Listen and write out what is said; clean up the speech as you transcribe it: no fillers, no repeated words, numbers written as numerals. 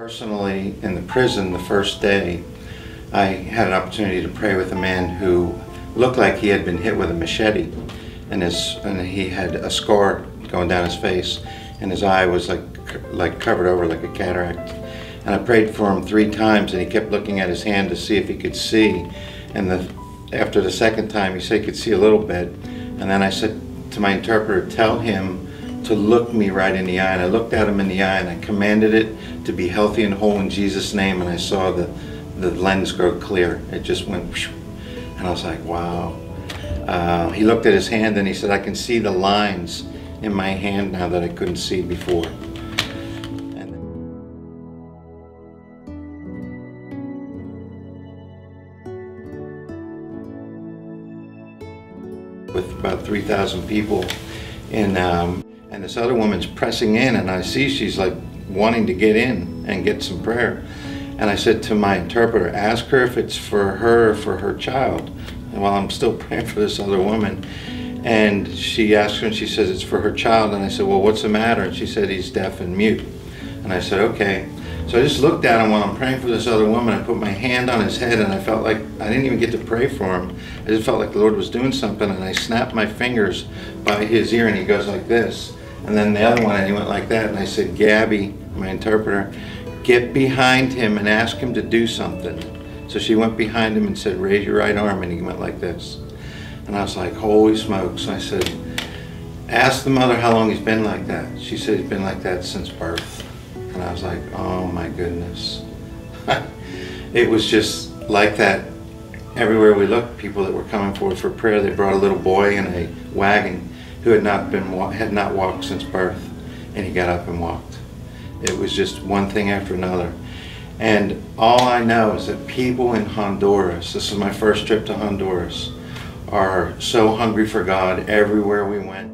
Personally, in the prison, the first day, I had an opportunity to pray with a man who looked like he had been hit with a machete, and he had a scar going down his face, and his eye was like covered over like a cataract. And I prayed for him 3 times, and he kept looking at his hand to see if he could see. And after the second time, he said he could see a little bit. And then I said to my interpreter, "Tell him to look me right in the eye." And I looked at him in the eye, and I commanded it to be healthy and whole in Jesus' name. And I saw the lens grow clear. It just went, and I was like, wow. He looked at his hand, and he said, "I can see the lines in my hand now that I couldn't see before." With about 3,000 people, and this other woman's pressing in, and I see she's like wanting to get in and get some prayer. And I said to my interpreter, "Ask her if it's for her or for her child." And while I'm still praying for this other woman, and she asked her, and she says it's for her child. And I said, "Well, what's the matter?" And she said, "He's deaf and mute." And I said, "Okay." So I just looked at him while I'm praying for this other woman. I put my hand on his head, and I felt like I didn't even get to pray for him. I just felt like the Lord was doing something, and I snapped my fingers by his ear, and he goes like this. And then the other one, and he went like that. And I said, "Gabby," my interpreter, "get behind him and ask him to do something." So she went behind him and said, "Raise your right arm," and he went like this. And I was like, holy smokes. I said, "Ask the mother how long he's been like that." She said he's been like that since birth. And I was like, oh my goodness. It was just like that. Everywhere we looked, people that were coming forward for prayer, they brought a little boy in a wagon who had not walked since birth, and he got up and walked. It was just one thing after another. And all I know is that people in Honduras, this is my first trip to Honduras, are so hungry for God everywhere we went.